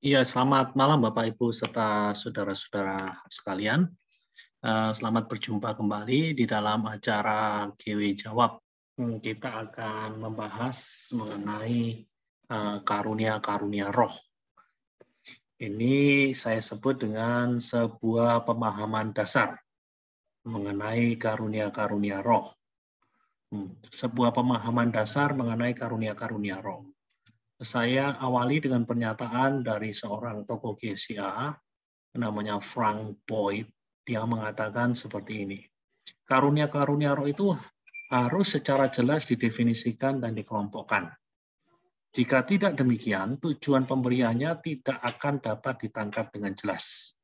Iya, selamat malam Bapak Ibu serta saudara-saudara sekalian. Selamat berjumpa kembali di dalam acara GW Jawab. Kita akan membahas mengenai karunia-karunia roh. Ini saya sebut dengan sebuah pemahaman dasar mengenai karunia-karunia roh. Sebuah pemahaman dasar mengenai karunia-karunia roh. Saya awali dengan pernyataan dari seorang tokoh GCA namanya Frank Boyd. Dia mengatakan seperti ini, karunia-karunia roh itu harus secara jelas didefinisikan dan dikelompokkan. Jika tidak demikian, tujuan pemberiannya tidak akan dapat ditangkap dengan jelas.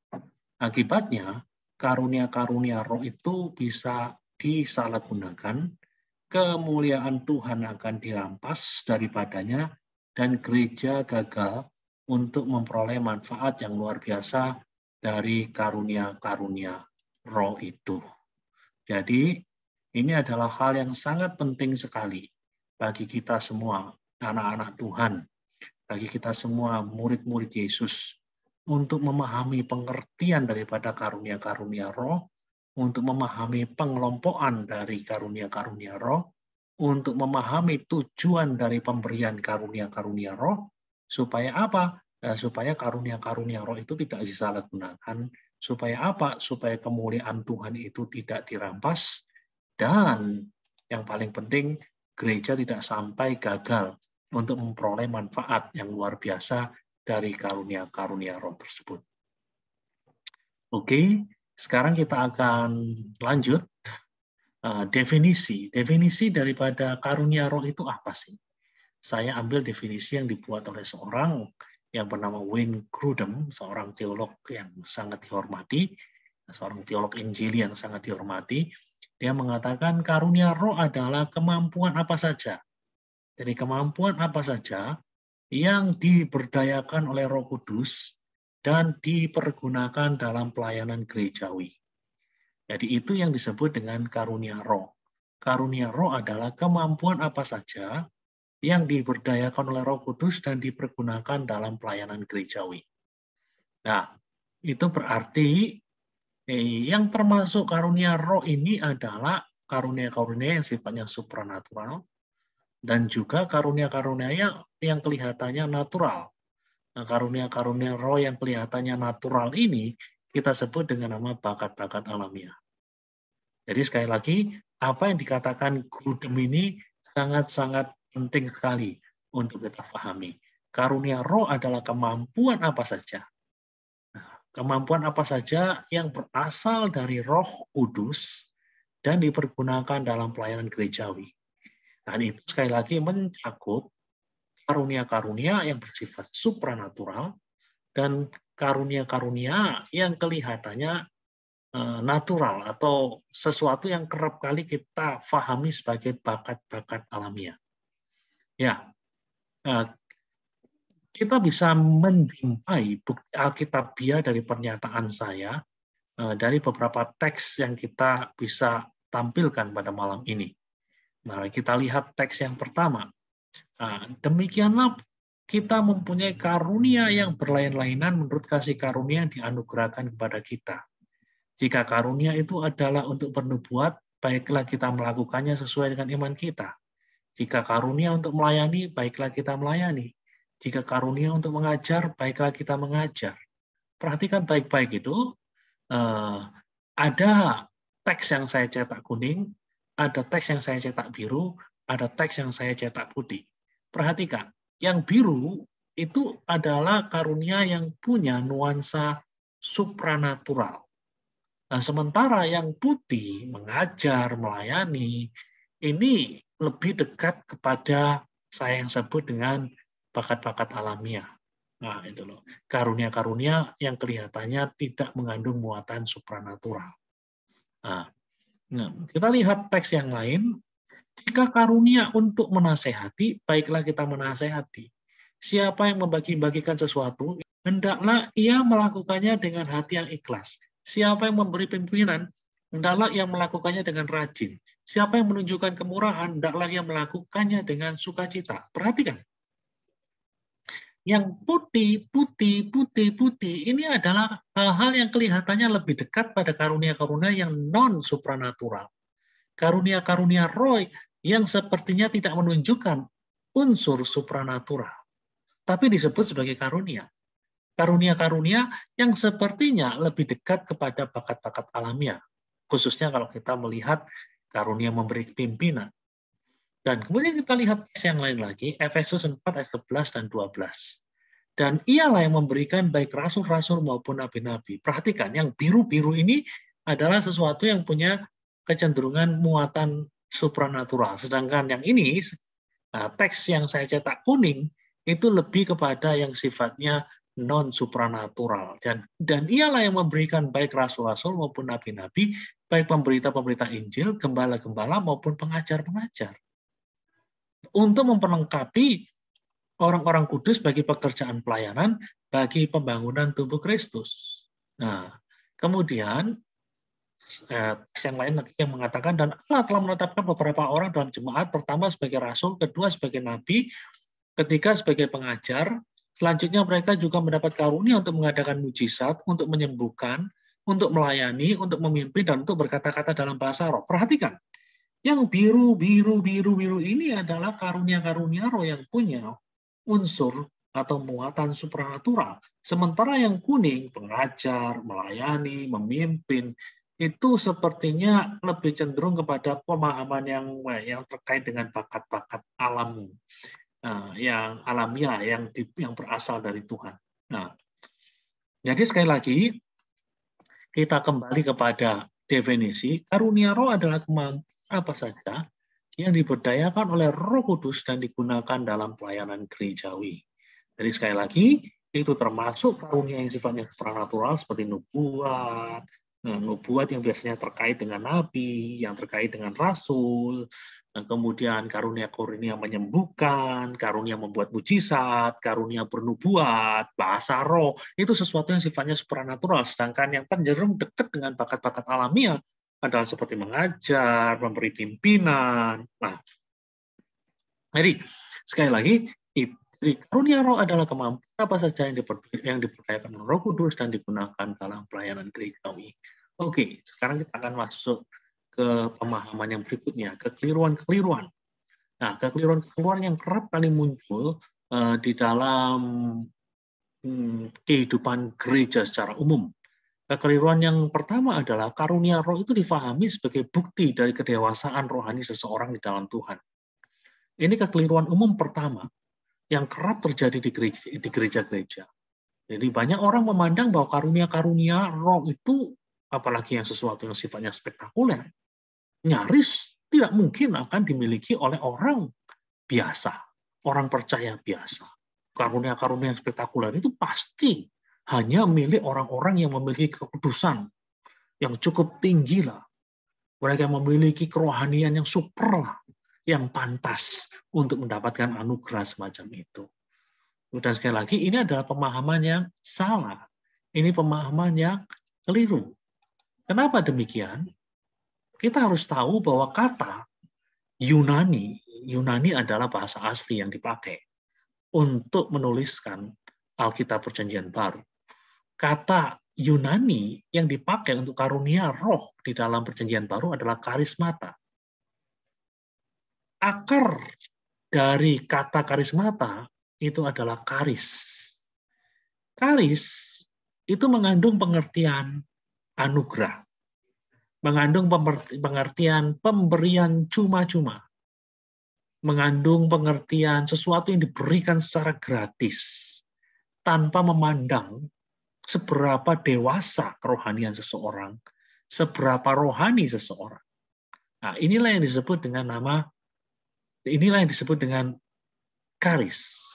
Akibatnya, karunia-karunia roh itu bisa disalahgunakan, kemuliaan Tuhan akan dirampas daripadanya, dan gereja gagal untuk memperoleh manfaat yang luar biasa dari karunia-karunia roh itu. Jadi, ini adalah hal yang sangat penting sekali bagi kita semua, anak-anak Tuhan, bagi kita semua murid-murid Yesus, untuk memahami pengertian daripada karunia-karunia roh, untuk memahami pengelompokan dari karunia-karunia roh, untuk memahami tujuan dari pemberian karunia-karunia roh, supaya apa? Supaya karunia-karunia roh itu tidak disalahgunakan. Supaya apa? Supaya kemuliaan Tuhan itu tidak dirampas. Dan yang paling penting, gereja tidak sampai gagal untuk memperoleh manfaat yang luar biasa dari karunia-karunia roh tersebut. Oke, sekarang kita akan lanjut. Definisi daripada karunia roh itu apa sih? Saya ambil definisi yang dibuat oleh seorang yang bernama Wayne Grudem, seorang teolog yang sangat dihormati, seorang teolog Injili yang sangat dihormati. Dia mengatakan karunia roh adalah kemampuan apa saja. Jadi kemampuan apa saja yang diberdayakan oleh Roh Kudus dan dipergunakan dalam pelayanan gerejawi. Jadi itu yang disebut dengan karunia roh. Karunia roh adalah kemampuan apa saja yang diberdayakan oleh Roh Kudus dan dipergunakan dalam pelayanan gerejawi. Nah, itu berarti yang termasuk karunia roh ini adalah karunia-karunia yang sifatnya supranatural dan juga karunia-karunia yang kelihatannya natural. Nah, karunia-karunia roh yang kelihatannya natural ini kita sebut dengan nama bakat-bakat alamiah. Jadi sekali lagi, apa yang dikatakan Grudem ini sangat-sangat penting sekali untuk kita pahami. Karunia roh adalah kemampuan apa saja. Nah, kemampuan apa saja yang berasal dari Roh Kudus dan dipergunakan dalam pelayanan gerejawi. Dan itu sekali lagi mencakup karunia-karunia yang bersifat supranatural dan karunia-karunia yang kelihatannya natural atau sesuatu yang kerap kali kita pahami sebagai bakat-bakat alamiah. Ya, kita bisa menjumpai bukti Alkitabiah dari pernyataan saya dari beberapa teks yang kita bisa tampilkan pada malam ini. Mari kita lihat teks yang pertama. Demikianlah kita mempunyai karunia yang berlain-lainan menurut kasih karunia yang dianugerahkan kepada kita. Jika karunia itu adalah untuk bernubuat, baiklah kita melakukannya sesuai dengan iman kita. Jika karunia untuk melayani, baiklah kita melayani. Jika karunia untuk mengajar, baiklah kita mengajar. Perhatikan baik-baik itu, ada teks yang saya cetak kuning, ada teks yang saya cetak biru, ada teks yang saya cetak putih. Perhatikan, yang biru itu adalah karunia yang punya nuansa supranatural. Nah, sementara yang putih, mengajar, melayani, ini lebih dekat kepada saya yang sebut dengan bakat-bakat alamiah. Nah, itu loh. Karunia-karunia yang kelihatannya tidak mengandung muatan supranatural. Nah, kita lihat teks yang lain. Jika karunia untuk menasehati, baiklah kita menasehati. Siapa yang membagi-bagikan sesuatu, hendaklah ia melakukannya dengan hati yang ikhlas. Siapa yang memberi pimpinan, hendaklah ia melakukannya dengan rajin. Siapa yang menunjukkan kemurahan, hendaklah ia melakukannya dengan sukacita. Perhatikan. Yang putih, putih, putih, putih, ini adalah hal-hal yang kelihatannya lebih dekat pada karunia-karunia yang non-supranatural. Karunia-karunia roh yang sepertinya tidak menunjukkan unsur supranatural, tapi disebut sebagai karunia. Karunia-karunia yang sepertinya lebih dekat kepada bakat-bakat alamiah, khususnya kalau kita melihat karunia memberi pimpinan. Dan kemudian kita lihat yang lain lagi, Efesus 4 ayat 11 dan 12. Dan ialah yang memberikan baik rasul-rasul maupun nabi-nabi. Perhatikan, yang biru-biru ini adalah sesuatu yang punya kecenderungan muatan supranatural. Sedangkan yang ini, teks yang saya cetak kuning, itu lebih kepada yang sifatnya non-supranatural. Dan ialah yang memberikan baik rasul-rasul maupun nabi-nabi, baik pemberita-pemberita Injil, gembala-gembala maupun pengajar-pengajar, untuk memperlengkapi orang-orang kudus bagi pekerjaan pelayanan, bagi pembangunan tubuh Kristus. Nah, kemudian yang lain lagi yang mengatakan, dan Allah telah menetapkan beberapa orang dalam jemaat, pertama sebagai rasul, kedua sebagai nabi, ketiga sebagai pengajar, selanjutnya mereka juga mendapat karunia untuk mengadakan mujizat, untuk menyembuhkan, untuk melayani, untuk memimpin, dan untuk berkata-kata dalam bahasa roh. Perhatikan, yang biru ini adalah karunia-karunia roh yang punya unsur atau muatan supranatural. Sementara yang kuning, pengajar, melayani, memimpin, itu sepertinya lebih cenderung kepada pemahaman yang terkait dengan bakat-bakat alam, yang alamiah, yang berasal dari Tuhan. Nah, jadi sekali lagi, kita kembali kepada definisi, karunia roh adalah kemampuan apa saja yang diberdayakan oleh Roh Kudus dan digunakan dalam pelayanan gerejawi. Jadi sekali lagi, itu termasuk karunia yang sifatnya supranatural seperti nubuat, nubuat yang biasanya terkait dengan nabi, yang terkait dengan rasul, kemudian karunia-karunia menyembuhkan, karunia membuat mujizat, karunia bernubuat, bahasa roh, itu sesuatu yang sifatnya supranatural, sedangkan yang cenderung dekat dengan bakat-bakat alamiah adalah seperti mengajar, memberi pimpinan. Nah, jadi sekali lagi, karunia roh adalah kemampuan apa saja yang diperdayakan oleh Roh Kudus dan digunakan dalam pelayanan gerejawi. Oke, sekarang kita akan masuk ke pemahaman yang berikutnya, kekeliruan-kekeliruan. Nah, kekeliruan-kekeliruan yang kerap kali muncul di dalam kehidupan gereja secara umum. Kekeliruan yang pertama adalah karunia roh itu difahami sebagai bukti dari kedewasaan rohani seseorang di dalam Tuhan. Ini kekeliruan umum pertama yang kerap terjadi di gereja-gereja. Jadi banyak orang memandang bahwa karunia-karunia roh itu, apalagi yang sesuatu yang sifatnya spektakuler, nyaris tidak mungkin akan dimiliki oleh orang biasa, orang percaya biasa. Karunia-karunia yang spektakuler itu pasti hanya milik orang-orang yang memiliki kekudusan yang cukup tinggi lah. Mereka memiliki kerohanian yang super lah, yang pantas untuk mendapatkan anugerah semacam itu. Dan sekali lagi, ini adalah pemahaman yang salah. Ini pemahaman yang keliru. Kenapa demikian? Kita harus tahu bahwa kata Yunani adalah bahasa asli yang dipakai untuk menuliskan Alkitab Perjanjian Baru. Kata Yunani yang dipakai untuk karunia roh di dalam Perjanjian Baru adalah karismata. Akar dari kata karismata itu adalah karis. Karis itu mengandung pengertian anugerah, mengandung pengertian pemberian cuma-cuma, mengandung pengertian sesuatu yang diberikan secara gratis, tanpa memandang seberapa dewasa kerohanian seseorang, seberapa rohani seseorang. Nah, inilah yang disebut dengan karis.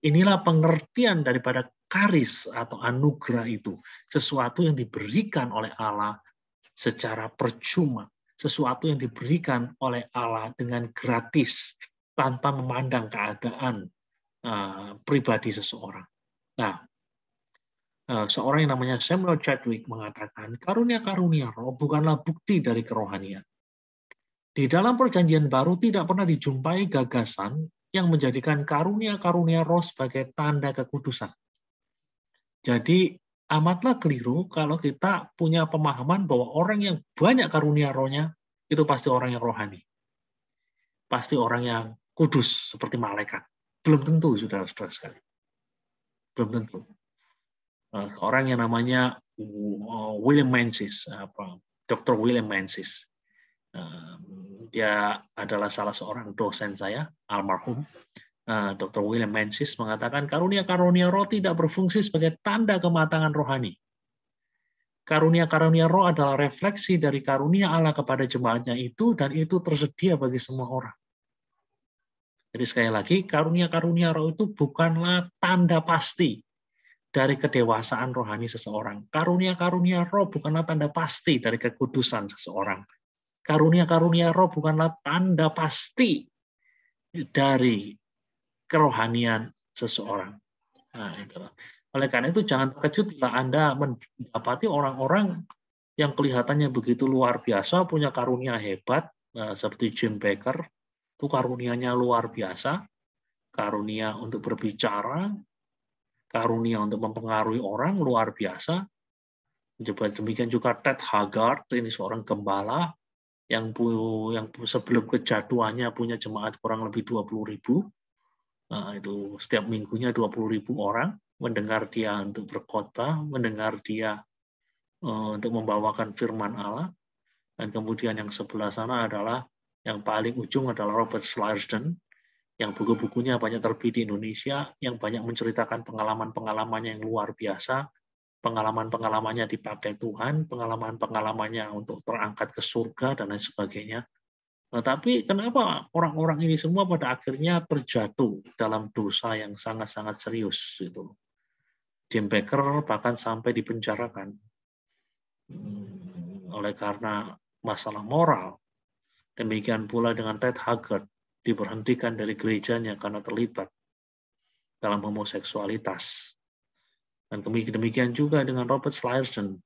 Inilah pengertian daripada karis atau anugerah itu, sesuatu yang diberikan oleh Allah secara percuma, sesuatu yang diberikan oleh Allah dengan gratis, tanpa memandang keadaan pribadi seseorang. Nah, seorang yang namanya Samuel Chadwick mengatakan, karunia-karunia roh bukanlah bukti dari kerohanian. Di dalam Perjanjian Baru tidak pernah dijumpai gagasan yang menjadikan karunia-karunia roh sebagai tanda kekudusan. Jadi amatlah keliru kalau kita punya pemahaman bahwa orang yang banyak karunia rohnya itu pasti orang yang rohani. Pasti orang yang kudus seperti malaikat. Belum tentu, saudara-saudara sekalian. Belum tentu. Orang yang namanya William Menzies, Dr. William Menzies. Dia adalah salah seorang dosen saya, almarhum. Dr. William Menzies mengatakan karunia-karunia roh tidak berfungsi sebagai tanda kematangan rohani. Karunia-karunia roh adalah refleksi dari karunia Allah kepada jemaatnya itu, dan itu tersedia bagi semua orang. Jadi sekali lagi, karunia-karunia roh itu bukanlah tanda pasti dari kedewasaan rohani seseorang. Karunia-karunia roh bukanlah tanda pasti dari kekudusan seseorang. Karunia-karunia roh bukanlah tanda pasti dari kerohanian seseorang. Nah, itulah. Oleh karena itu jangan terkejut bila Anda mendapati orang-orang yang kelihatannya begitu luar biasa, punya karunia hebat, seperti Jim Bakker, itu karunianya luar biasa, karunia untuk berbicara, karunia untuk mempengaruhi orang luar biasa. Demikian juga Ted Haggard, ini seorang gembala yang sebelum kejatuhannya punya jemaat kurang lebih 20.000. Nah, itu setiap minggunya 20.000 orang mendengar dia untuk berkhotbah, mendengar dia untuk membawakan firman Allah. Dan kemudian yang sebelah sana adalah yang paling ujung adalah Robert Sliersden, yang buku-bukunya banyak terbit di Indonesia, yang banyak menceritakan pengalaman-pengalamannya yang luar biasa, pengalaman-pengalamannya dipakai Tuhan, pengalaman-pengalamannya untuk terangkat ke surga, dan lain sebagainya. Nah, tapi kenapa orang-orang ini semua pada akhirnya terjatuh dalam dosa yang sangat-sangat serius? Itu Jim Bakker bahkan sampai dipenjarakan oleh karena masalah moral. Demikian pula dengan Ted Haggard, diberhentikan dari gerejanya karena terlibat dalam homoseksualitas. Dan demikian juga dengan Robert Sliersden,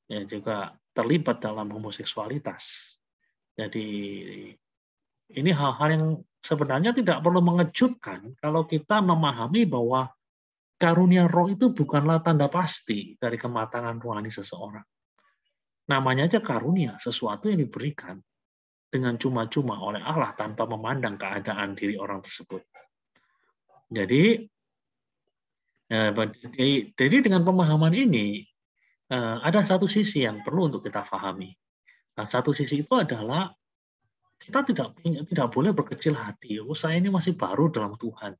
yang juga terlibat dalam homoseksualitas. Jadi ini hal-hal yang sebenarnya tidak perlu mengejutkan kalau kita memahami bahwa karunia roh itu bukanlah tanda pasti dari kematangan rohani seseorang. Namanya aja karunia, sesuatu yang diberikan dengan cuma-cuma oleh Allah tanpa memandang keadaan diri orang tersebut. Jadi dengan pemahaman ini, ada satu sisi yang perlu untuk kita pahami. Nah, satu sisi itu adalah kita tidak boleh berkecil hati. Oh, saya ini masih baru dalam Tuhan.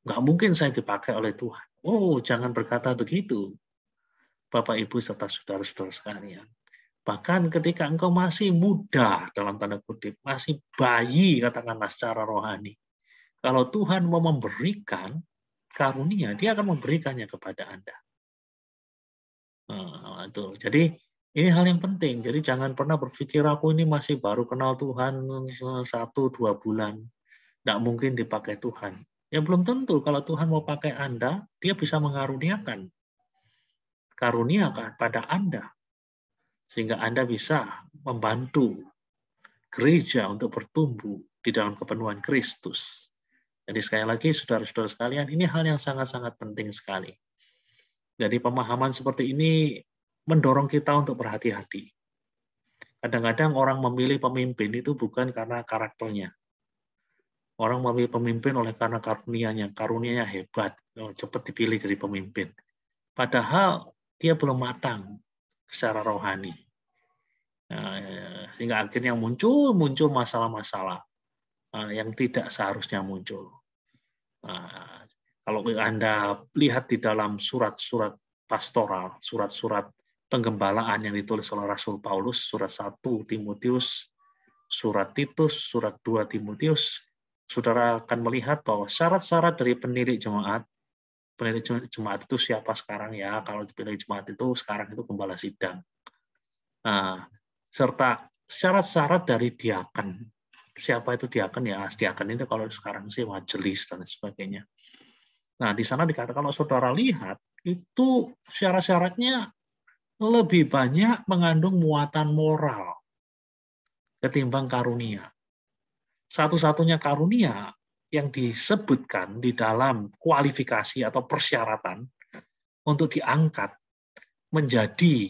Nggak mungkin saya dipakai oleh Tuhan. Oh, jangan berkata begitu, Bapak, Ibu, serta saudara-saudara sekalian. Bahkan ketika engkau masih muda, dalam tanda kutip, masih bayi, katakanlah secara rohani, kalau Tuhan mau memberikan karunia, dia akan memberikannya kepada Anda. Nah, itu. Jadi ini hal yang penting. Jadi jangan pernah berpikir aku ini masih baru kenal Tuhan 1-2 bulan. Nggak mungkin dipakai Tuhan. Ya belum tentu. Kalau Tuhan mau pakai Anda, dia bisa mengaruniakan karunia pada Anda. Sehingga Anda bisa membantu gereja untuk bertumbuh di dalam kepenuhan Kristus. Jadi sekali lagi, saudara-saudara sekalian, ini hal yang sangat-sangat penting sekali. Jadi pemahaman seperti ini mendorong kita untuk berhati-hati. Kadang-kadang orang memilih pemimpin itu bukan karena karakternya. Orang memilih pemimpin oleh karena karunianya hebat, cepat dipilih jadi pemimpin. Padahal dia belum matang secara rohani. Sehingga akhirnya muncul masalah-masalah yang tidak seharusnya muncul. Kalau Anda lihat di dalam surat-surat pastoral, surat-surat penggembalaan yang ditulis oleh Rasul Paulus, surat 1 Timotius, surat Titus, surat 2 Timotius, saudara akan melihat bahwa syarat-syarat dari pendiri jemaat itu siapa sekarang ya? Kalau pendiri jemaat itu sekarang itu gembala sidang. Serta syarat-syarat dari diaken. Siapa itu diaken ya? Diaken itu kalau sekarang sih majelis dan sebagainya. Nah, di sana dikatakan kalau saudara lihat itu syarat-syaratnya lebih banyak mengandung muatan moral ketimbang karunia. Satu-satunya karunia yang disebutkan di dalam kualifikasi atau persyaratan untuk diangkat menjadi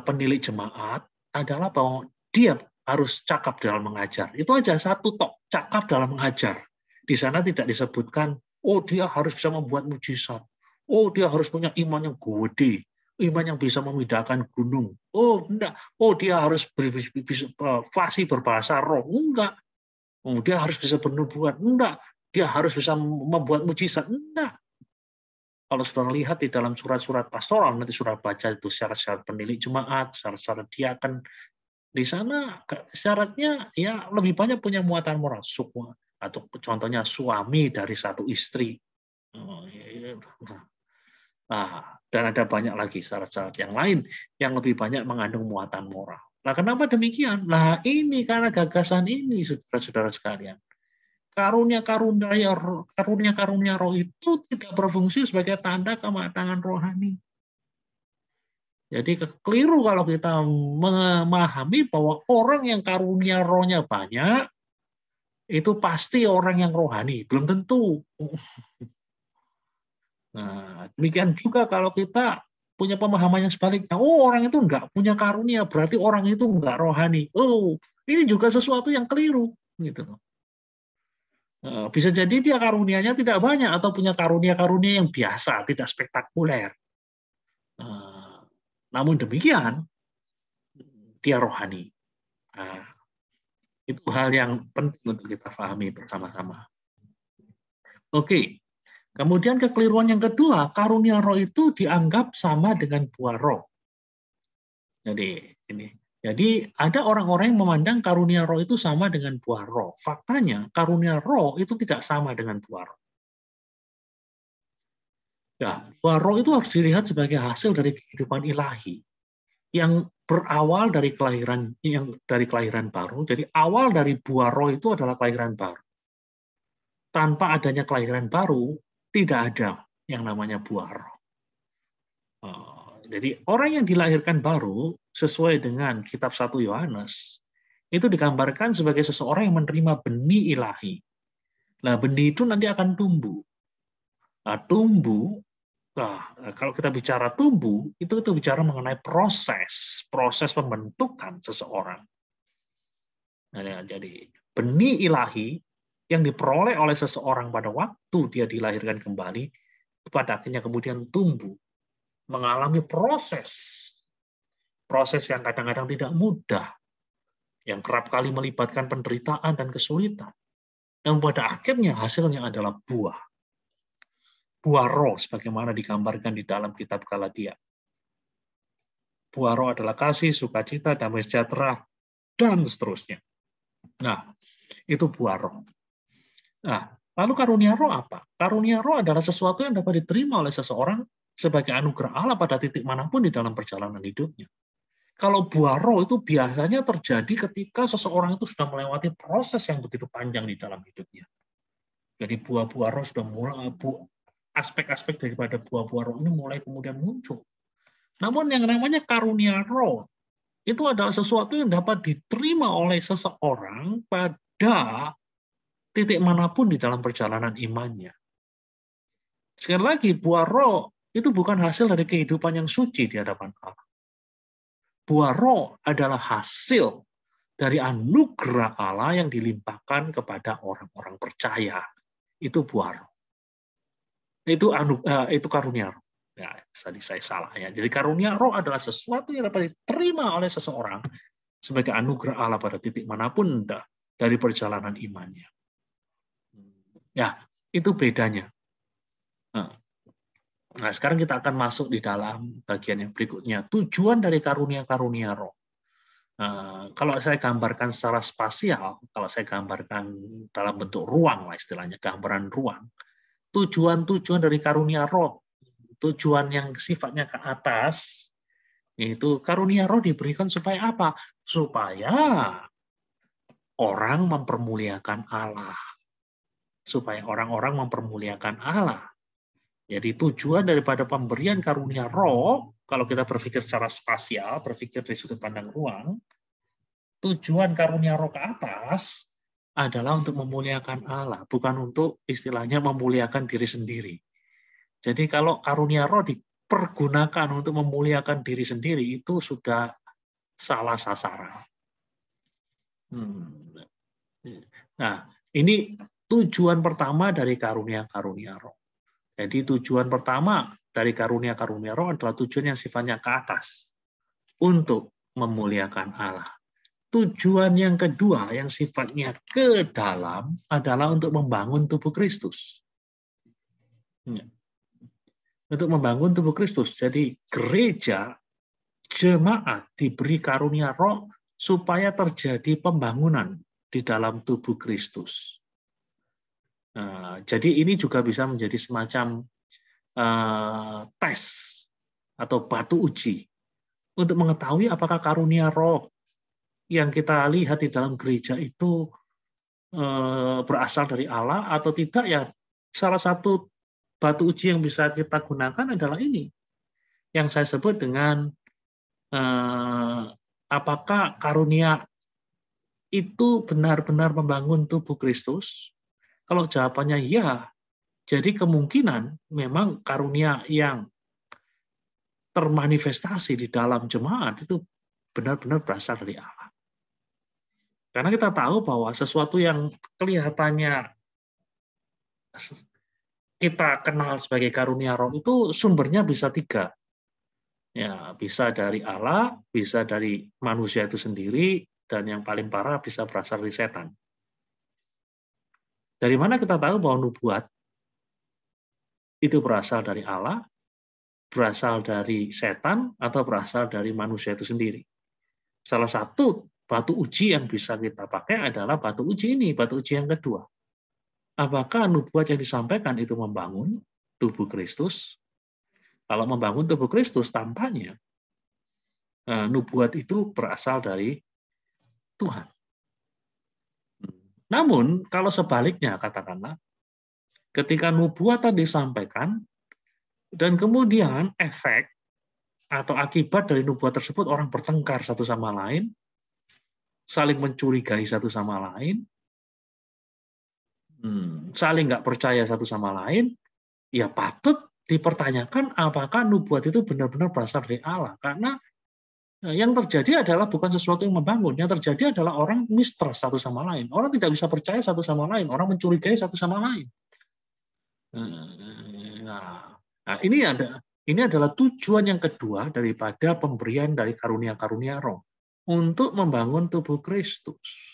penilik jemaat adalah bahwa dia harus cakap dalam mengajar. Itu aja satu tok, cakap dalam mengajar. Di sana tidak disebutkan, oh dia harus bisa membuat mujizat. Oh dia harus punya iman yang gede, iman yang bisa memindahkan gunung. Oh enggak, oh dia harus fasih berbahasa roh. Enggak. Oh, dia harus bisa bernubuat. Enggak. Dia harus bisa membuat mujizat. Enggak. Kalau sudah lihat di dalam surat-surat pastoral, nanti sudah baca itu syarat-syarat penilik jemaat, syarat-syarat diaken. Di sana syaratnya ya lebih banyak punya muatan moral. Atau contohnya suami dari satu istri. Nah, dan ada banyak lagi syarat-syarat yang lain yang lebih banyak mengandung muatan moral. Nah, kenapa demikian? Nah, ini karena gagasan ini, saudara-saudara sekalian. Karunia-karunia roh itu tidak berfungsi sebagai tanda kematangan rohani. Jadi keliru kalau kita memahami bahwa orang yang karunia rohnya banyak, itu pasti orang yang rohani. Belum tentu. Nah, demikian juga kalau kita punya pemahaman yang sebaliknya. Oh, orang itu enggak punya karunia, berarti orang itu enggak rohani. Oh, ini juga sesuatu yang keliru. Gitu. Bisa jadi dia karunianya tidak banyak atau punya karunia-karunia yang biasa, tidak spektakuler. Namun demikian, dia rohani. Itu hal yang penting untuk kita pahami bersama-sama. Oke, kemudian kekeliruan yang kedua, karunia roh itu dianggap sama dengan buah roh. Jadi ada orang-orang yang memandang karunia roh itu sama dengan buah roh. Faktanya, karunia roh itu tidak sama dengan buah roh. Ya, buah roh itu harus dilihat sebagai hasil dari kehidupan ilahi yang berawal dari kelahiran baru. Jadi awal dari buah roh itu adalah kelahiran baru. Tanpa adanya kelahiran baru, tidak ada yang namanya buah roh. Jadi orang yang dilahirkan baru sesuai dengan kitab 1 Yohanes itu digambarkan sebagai seseorang yang menerima benih ilahi. Nah, benih itu nanti akan tumbuh. Nah, tumbuh. Nah, kalau kita bicara tumbuh, itu bicara mengenai proses pembentukan seseorang. Nah, jadi benih ilahi yang diperoleh oleh seseorang pada waktu dia dilahirkan kembali, pada akhirnya kemudian tumbuh, mengalami proses yang kadang-kadang tidak mudah, yang kerap kali melibatkan penderitaan dan kesulitan. Dan pada akhirnya hasilnya adalah buah roh, sebagaimana digambarkan di dalam kitab Galatia. Buah roh adalah kasih, sukacita, damai sejahtera, dan seterusnya. Nah, itu buah roh. Nah, lalu karunia roh apa? Karunia roh adalah sesuatu yang dapat diterima oleh seseorang sebagai anugerah Allah pada titik manapun di dalam perjalanan hidupnya. Kalau buah roh itu biasanya terjadi ketika seseorang itu sudah melewati proses yang begitu panjang di dalam hidupnya. Jadi buah-buah roh sudah mulai, aspek-aspek daripada buah-buah roh ini mulai kemudian muncul. Namun yang namanya karunia roh itu adalah sesuatu yang dapat diterima oleh seseorang pada titik manapun di dalam perjalanan imannya. Sekali lagi, buah roh itu bukan hasil dari kehidupan yang suci di hadapan Allah. Buah roh adalah hasil dari anugerah Allah yang dilimpahkan kepada orang-orang percaya. Itu buah roh. Itu karunia roh. Ya, tadi saya salah ya. Jadi karunia roh adalah sesuatu yang dapat diterima oleh seseorang sebagai anugerah Allah pada titik manapun dari perjalanan imannya. Ya, itu bedanya. Nah, sekarang kita akan masuk di dalam bagian yang berikutnya. Tujuan dari karunia-karunia roh. Kalau saya gambarkan secara spasial, kalau saya gambarkan dalam bentuk ruang, lah istilahnya, gambaran ruang, tujuan-tujuan dari karunia roh, tujuan yang sifatnya ke atas, yaitu karunia roh diberikan supaya apa? Supaya orang mempermuliakan Allah. Supaya orang-orang mempermuliakan Allah. Jadi tujuan daripada pemberian karunia roh, kalau kita berpikir secara spasial, berpikir dari sudut pandang ruang, tujuan karunia roh ke atas adalah untuk memuliakan Allah, bukan untuk istilahnya memuliakan diri sendiri. Jadi kalau karunia roh dipergunakan untuk memuliakan diri sendiri, itu sudah salah sasaran. Nah, ini tujuan pertama dari karunia-karunia roh. Jadi tujuan pertama dari karunia-karunia roh adalah tujuan yang sifatnya ke atas, untuk memuliakan Allah. Tujuan yang kedua yang sifatnya ke dalam adalah untuk membangun tubuh Kristus. Untuk membangun tubuh Kristus. Jadi gereja, jemaat diberi karunia roh supaya terjadi pembangunan di dalam tubuh Kristus. Nah, jadi ini juga bisa menjadi semacam tes atau batu uji untuk mengetahui apakah karunia roh yang kita lihat di dalam gereja itu berasal dari Allah atau tidak. Ya, salah satu batu uji yang bisa kita gunakan adalah ini, yang saya sebut dengan apakah karunia itu benar-benar membangun tubuh Kristus. Kalau jawabannya ya, jadi kemungkinan memang karunia yang termanifestasi di dalam jemaat itu benar-benar berasal dari Allah. Karena kita tahu bahwa sesuatu yang kelihatannya kita kenal sebagai karunia roh itu sumbernya bisa 3. Ya, bisa dari Allah, bisa dari manusia itu sendiri, dan yang paling parah bisa berasal dari setan. Dari mana kita tahu bahwa nubuat itu berasal dari Allah, berasal dari setan, atau berasal dari manusia itu sendiri? Salah satu batu uji yang bisa kita pakai adalah batu uji ini, batu uji yang kedua. Apakah nubuat yang disampaikan itu membangun tubuh Kristus? Kalau membangun tubuh Kristus, tampaknya nubuat itu berasal dari Tuhan. Namun, kalau sebaliknya, katakanlah, ketika nubuatan disampaikan, dan kemudian efek atau akibat dari nubuat tersebut, orang bertengkar satu sama lain, saling mencurigai satu sama lain, saling nggak percaya satu sama lain, ya patut dipertanyakan apakah nubuat itu benar-benar berasal dari Allah. Karena yang terjadi adalah bukan sesuatu yang membangun. Yang terjadi adalah orang mistrust satu sama lain. Orang tidak bisa percaya satu sama lain. Orang mencurigai satu sama lain. Nah, ini adalah tujuan yang kedua daripada pemberian dari karunia-karunia roh, untuk membangun tubuh Kristus.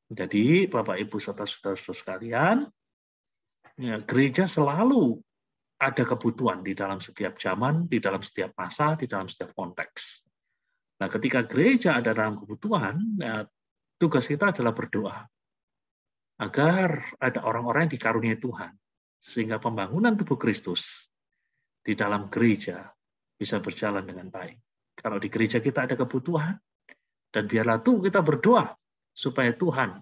Jadi, Bapak, Ibu, serta saudara-saudara sekalian, ya, gereja selalu ada kebutuhan di dalam setiap zaman, di dalam setiap masa, di dalam setiap konteks. Nah, ketika gereja ada dalam kebutuhan, ya, tugas kita adalah berdoa agar ada orang-orang yang dikaruniai Tuhan, sehingga pembangunan tubuh Kristus di dalam gereja bisa berjalan dengan baik. Kalau di gereja kita ada kebutuhan, dan biarlah tuh kita berdoa supaya Tuhan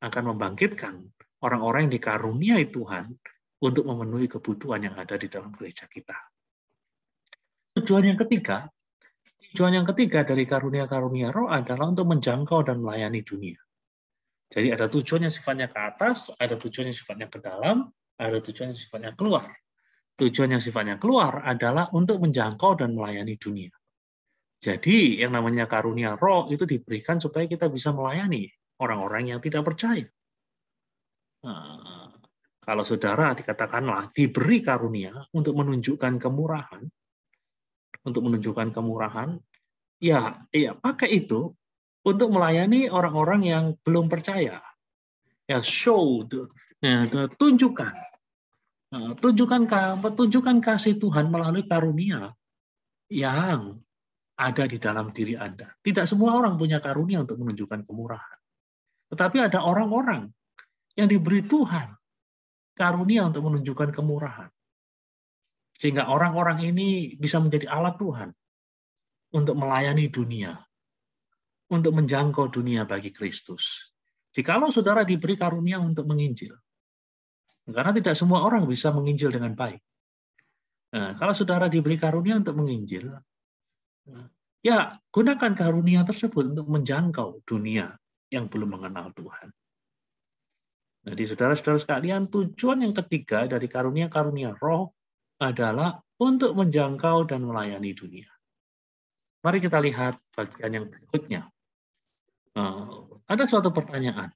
akan membangkitkan orang-orang yang dikaruniai Tuhan untuk memenuhi kebutuhan yang ada di dalam gereja kita. Tujuan yang ketiga dari karunia-karunia roh adalah untuk menjangkau dan melayani dunia. Jadi ada tujuan yang sifatnya ke atas, ada tujuan yang sifatnya ke dalam, ada tujuan yang sifatnya keluar. Tujuan yang sifatnya keluar adalah untuk menjangkau dan melayani dunia. Jadi yang namanya karunia roh itu diberikan supaya kita bisa melayani orang-orang yang tidak percaya. Nah, kalau saudara dikatakanlah diberi karunia untuk menunjukkan kemurahan, ya pakai itu untuk melayani orang-orang yang belum percaya. Ya, tunjukkan kasih Tuhan melalui karunia yang ada di dalam diri Anda. Tidak semua orang punya karunia untuk menunjukkan kemurahan. Tetapi ada orang-orang yang diberi Tuhan karunia untuk menunjukkan kemurahan. Sehingga orang-orang ini bisa menjadi alat Tuhan untuk melayani dunia, untuk menjangkau dunia bagi Kristus. Jikalau saudara diberi karunia untuk menginjil, karena tidak semua orang bisa menginjil dengan baik. Nah, kalau saudara diberi karunia untuk menginjil, ya gunakan karunia tersebut untuk menjangkau dunia yang belum mengenal Tuhan. Jadi saudara-saudara sekalian, tujuan yang ketiga dari karunia-karunia roh adalah untuk menjangkau dan melayani dunia. Mari kita lihat bagian yang berikutnya. Ada suatu pertanyaan.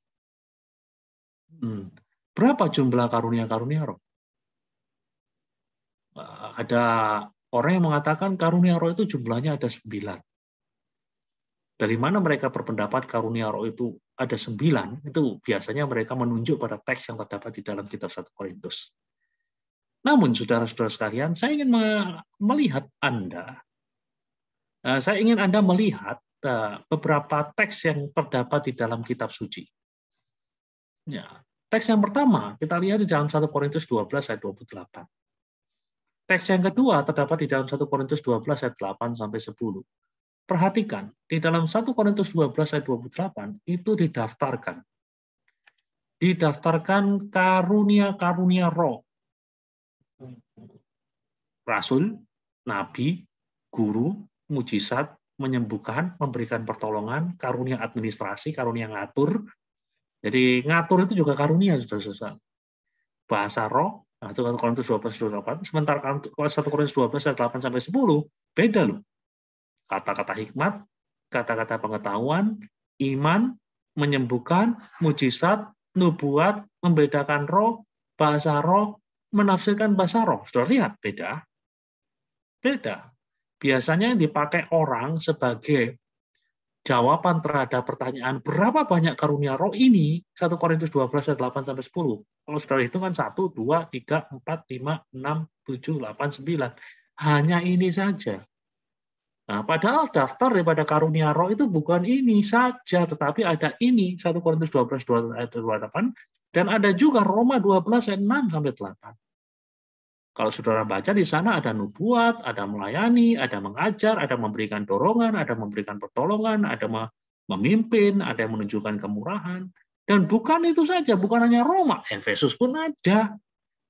Berapa jumlah karunia-karunia roh? Ada orang yang mengatakan karunia roh itu jumlahnya ada 9. Dari mana mereka berpendapat karunia roh itu ada 9? Itu biasanya mereka menunjuk pada teks yang terdapat di dalam kitab 1 Korintus. Namun, saudara-saudara sekalian, saya ingin melihat Anda. Saya ingin Anda melihat beberapa teks yang terdapat di dalam kitab suci. Ya, teks yang pertama, kita lihat di dalam 1 Korintus 12 ayat 28. Teks yang kedua terdapat di dalam 1 Korintus 12 ayat 8 sampai 10. Perhatikan, di dalam 1 Korintus 12 ayat 28 itu didaftarkan. Didaftarkan karunia-karunia roh. Rasul, nabi, guru, mujizat, menyembuhkan, memberikan pertolongan, karunia administrasi, karunia ngatur. Jadi ngatur itu juga karunia, saudara-saudara. Bahasa roh, 1 Korintus 12 ayat 28, sementara 1 Korintus 12 ayat 8 sampai 10 beda loh. Kata-kata hikmat, kata-kata pengetahuan, iman, menyembuhkan, mujizat, nubuat, membedakan roh, bahasa roh, menafsirkan bahasa roh. Sudah lihat, beda. Beda. Biasanya yang dipakai orang sebagai jawaban terhadap pertanyaan berapa banyak karunia roh ini, 1 Korintus 12 ayat 8 sampai 10. Kalau sudah hitung kan 1, 2, 3, 4, 5, 6, 7, 8, 9. Hanya ini saja. Nah, padahal daftar daripada karunia roh itu bukan ini saja, tetapi ada ini, 1 Korintus 12 ayat 28, dan ada juga Roma 12 ayat 6 sampai 8. Kalau saudara baca di sana ada nubuat, ada melayani, ada mengajar, ada memberikan dorongan, ada memberikan pertolongan, ada memimpin, ada yang menunjukkan kemurahan. Dan bukan itu saja, bukan hanya Roma, Efesus pun ada.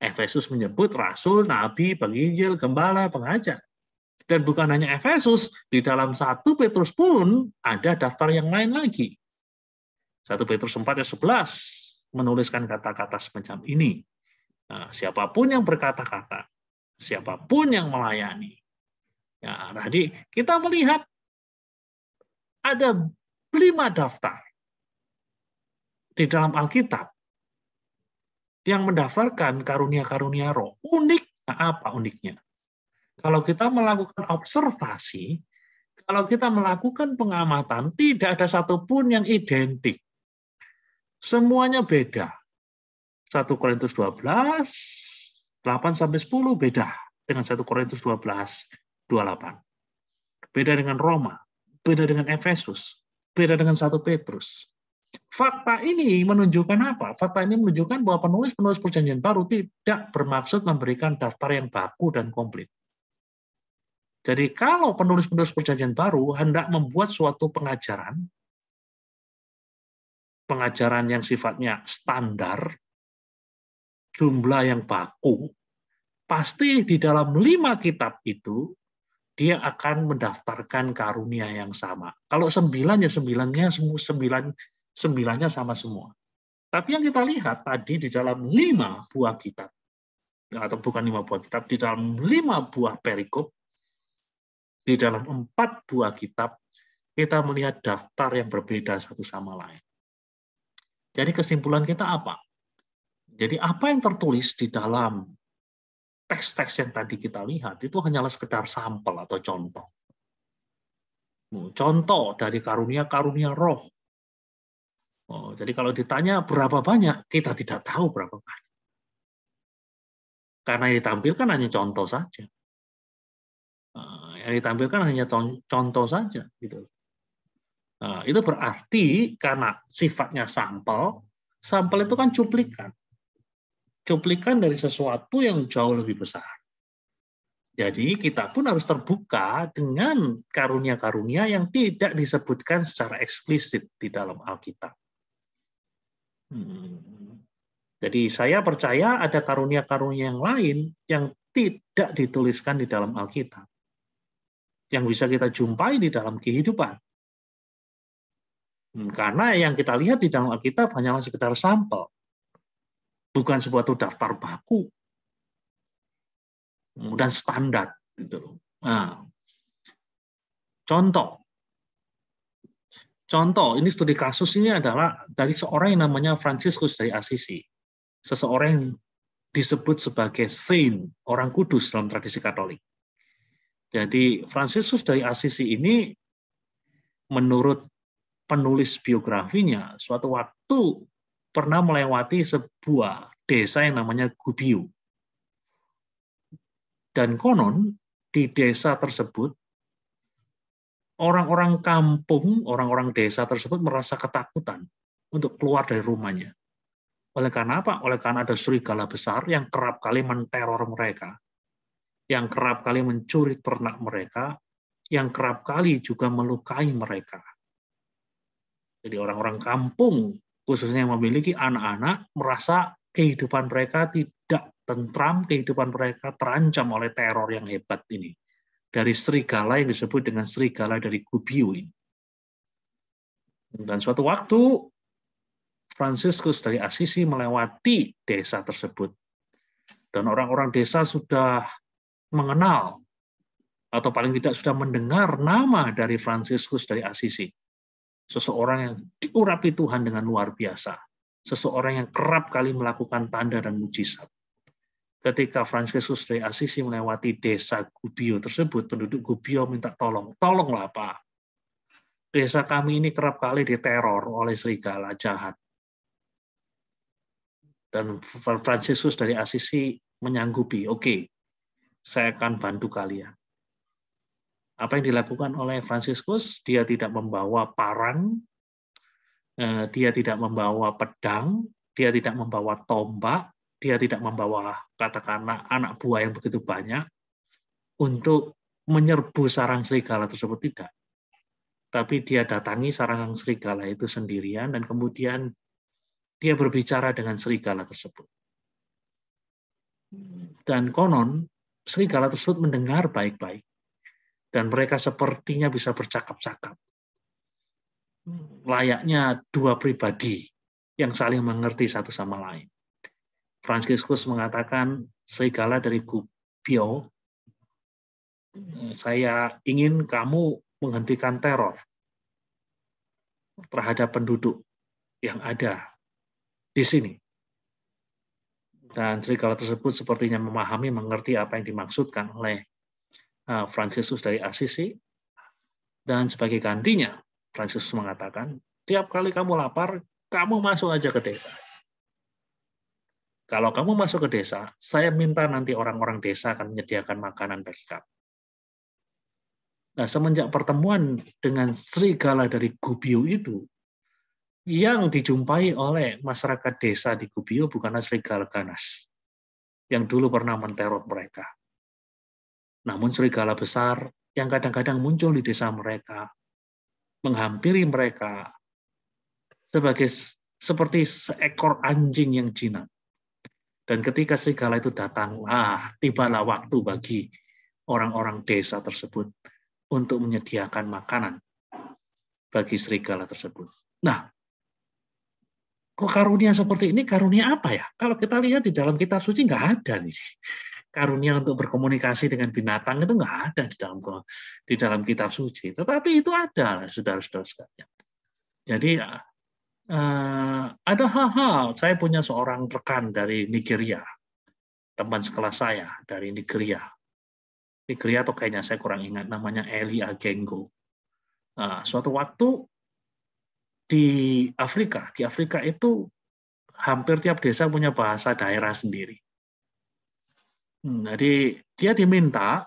Efesus menyebut rasul, nabi, penginjil, gembala, pengajar. Dan bukan hanya Efesus, di dalam 1 Petrus pun ada daftar yang lain lagi. 1 Petrus 4 ayat 11 menuliskan kata-kata semacam ini. Nah, siapapun yang berkata-kata, siapapun yang melayani. Ya, jadi kita melihat ada 5 daftar di dalam Alkitab yang mendaftarkan karunia-karunia roh. Unik, nah, apa uniknya? Kalau kita melakukan observasi, kalau kita melakukan pengamatan, tidak ada satupun yang identik. Semuanya beda. 1 Korintus 12, 8-10 beda dengan 1 Korintus 12, 28. Beda dengan Roma, beda dengan Efesus, beda dengan 1 Petrus. Fakta ini menunjukkan apa? Fakta ini menunjukkan bahwa penulis-penulis Perjanjian Baru tidak bermaksud memberikan daftar yang baku dan komplit. Jadi kalau penulis-penulis Perjanjian Baru hendak membuat suatu pengajaran yang sifatnya standar, jumlah yang baku, pasti di dalam 5 kitab itu dia akan mendaftarkan karunia yang sama. Kalau 9 ya 9-nya sama semua. Tapi yang kita lihat tadi di dalam 5 buah kitab, atau bukan 5 buah kitab, di dalam 5 buah perikop, di dalam 4 buah kitab, kita melihat daftar yang berbeda satu sama lain. Jadi kesimpulan kita apa? Jadi apa yang tertulis di dalam teks-teks yang tadi kita lihat, itu hanyalah sekedar sampel atau contoh. Contoh dari karunia-karunia roh. Jadi kalau ditanya berapa banyak, kita tidak tahu berapa banyak. Karena yang ditampilkan hanya contoh saja. Yang ditampilkan hanya contoh saja, gitu. Itu berarti karena sifatnya sampel itu kan cuplikan dari sesuatu yang jauh lebih besar. Jadi kita pun harus terbuka dengan karunia-karunia yang tidak disebutkan secara eksplisit di dalam Alkitab. Jadi saya percaya ada karunia-karunia yang lain yang tidak dituliskan di dalam Alkitab, yang bisa kita jumpai di dalam kehidupan. Karena yang kita lihat di dalam Alkitab hanyalah sekedar sampel. bukan suatu daftar baku dan standar gitu. Nah, contoh ini studi kasus ini adalah dari seorang yang namanya Fransiskus dari Assisi, seseorang yang disebut sebagai saint, orang kudus dalam tradisi Katolik. Jadi Fransiskus dari Assisi ini menurut penulis biografinya suatu waktu pernah melewati sebuah desa yang namanya Gubbio. Dan konon di desa tersebut orang-orang kampung, orang-orang desa tersebut merasa ketakutan untuk keluar dari rumahnya. Oleh karena apa? Oleh karena ada serigala besar yang kerap kali menteror mereka, yang kerap kali mencuri ternak mereka, yang kerap kali juga melukai mereka. Jadi orang-orang kampung, khususnya yang memiliki anak-anak, merasa kehidupan mereka tidak tentram, kehidupan mereka terancam oleh teror yang hebat ini. Dari serigala yang disebut dengan serigala dari Gubbio ini. Dan suatu waktu, Fransiskus dari Assisi melewati desa tersebut. Dan orang-orang desa sudah mengenal, atau paling tidak sudah mendengar nama dari Fransiskus dari Assisi. Seseorang yang diurapi Tuhan dengan luar biasa. Seseorang yang kerap kali melakukan tanda dan mujizat. Ketika Fransiskus dari Assisi melewati desa Gubbio tersebut, penduduk Gubbio minta tolong. Tolonglah Pak. Desa kami ini kerap kali diteror oleh serigala jahat. Dan Fransiskus dari Assisi menyanggupi, oke, saya akan bantu kalian. Apa yang dilakukan oleh Fransiskus? Dia tidak membawa parang, dia tidak membawa pedang, dia tidak membawa tombak, dia tidak membawa katakanlah anak buah yang begitu banyak untuk menyerbu sarang serigala tersebut, tidak. Tapi dia datangi sarang serigala itu sendirian dan kemudian dia berbicara dengan serigala tersebut. Dan konon serigala tersebut mendengar baik-baik dan mereka sepertinya bisa bercakap-cakap. Layaknya dua pribadi yang saling mengerti satu sama lain. Fransiskus mengatakan, serigala dari Gubbio, saya ingin kamu menghentikan teror terhadap penduduk yang ada di sini. Dan serigala tersebut sepertinya memahami, mengerti apa yang dimaksudkan oleh Fransiskus dari Assisi. Dan sebagai gantinya, Fransiskus mengatakan, tiap kali kamu lapar, kamu masuk aja ke desa. Kalau kamu masuk ke desa, saya minta nanti orang-orang desa akan menyediakan makanan bagi kamu. Nah, semenjak pertemuan dengan serigala dari Gubbio itu, yang dijumpai oleh masyarakat desa di Gubbio bukanlah serigala ganas, yang dulu pernah menteror mereka. Namun serigala besar yang kadang-kadang muncul di desa mereka, menghampiri mereka seperti seekor anjing yang jinak. Dan ketika serigala itu datang, tibalah waktu bagi orang-orang desa tersebut untuk menyediakan makanan bagi serigala tersebut. Nah, kok karunia seperti ini, karunia apa ya? Kalau kita lihat di dalam kitab suci nggak ada nih. Karunia untuk berkomunikasi dengan binatang itu nggak ada di dalam kitab suci. Tetapi itu ada, saudara-saudara sekalian. Jadi ada hal-hal. Saya punya seorang rekan dari Nigeria, teman sekelas saya dari Nigeria atau kayaknya saya kurang ingat, namanya Eli Agengo. Suatu waktu di Afrika itu hampir tiap desa punya bahasa daerah sendiri. Jadi dia diminta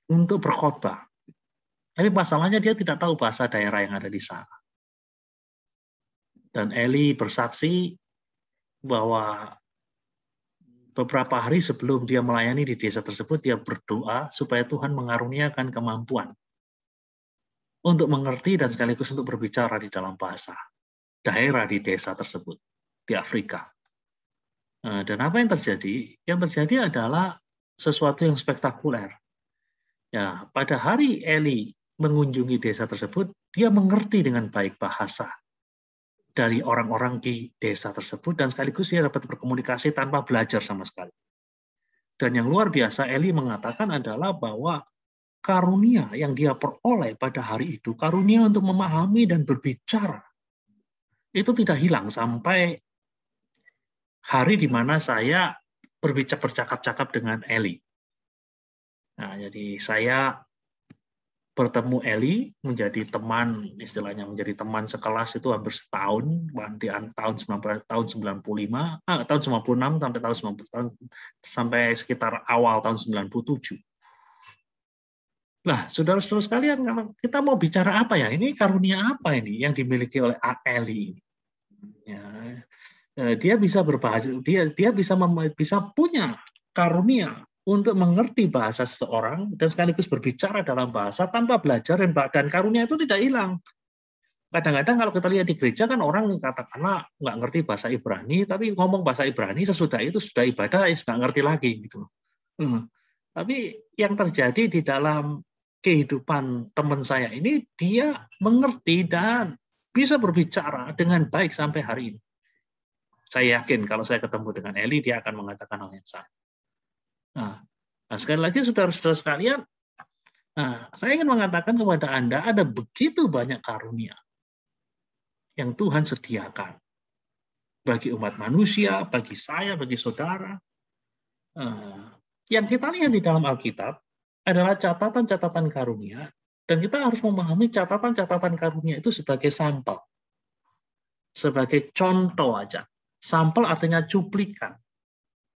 untuk berkhotbah. Tapi masalahnya dia tidak tahu bahasa daerah yang ada di sana. Dan Eli bersaksi bahwa beberapa hari sebelum dia melayani di desa tersebut, dia berdoa supaya Tuhan mengaruniakan kemampuan untuk mengerti dan sekaligus untuk berbicara di dalam bahasa daerah di desa tersebut, di Afrika. Dan apa yang terjadi? Yang terjadi adalah sesuatu yang spektakuler. Ya, pada hari Eli mengunjungi desa tersebut, dia mengerti dengan baik bahasa dari orang-orang di desa tersebut, dan sekaligus dia dapat berkomunikasi tanpa belajar sama sekali. Dan yang luar biasa, Eli mengatakan adalah bahwa karunia yang dia peroleh pada hari itu, karunia untuk memahami dan berbicara, itu tidak hilang sampai hari di mana saya bercakap-cakap dengan Eli. Nah, jadi saya bertemu Eli, menjadi teman, istilahnya menjadi teman sekelas itu hampir setahun, di tahun 95, tahun 96 sampai tahun 90, sampai sekitar awal tahun 97. Nah, saudara-saudara sekalian, kita mau bicara apa ya? Ini karunia apa ini yang dimiliki oleh Eli ini? Ya, dia bisa berbahasa, dia bisa punya karunia untuk mengerti bahasa seseorang dan sekaligus berbicara dalam bahasa tanpa belajar, dan karunia itu tidak hilang. Kadang-kadang kalau kita lihat di gereja kan orang katakanlah nggak ngerti bahasa Ibrani, tapi ngomong bahasa Ibrani sesudah itu sudah ibadah nggak ngerti lagi gitu. Tapi yang terjadi di dalam kehidupan teman saya ini, dia mengerti dan bisa berbicara dengan baik sampai hari ini. Saya yakin kalau saya ketemu dengan Eli, dia akan mengatakan hal yang sama. Nah, sekali lagi saudara-saudara sekalian, saya ingin mengatakan kepada Anda, ada begitu banyak karunia yang Tuhan sediakan bagi umat manusia, bagi saya, bagi saudara. Yang kita lihat di dalam Alkitab adalah catatan-catatan karunia, dan kita harus memahami catatan-catatan karunia itu sebagai sampel, sebagai contoh aja. Sampel artinya cuplikan.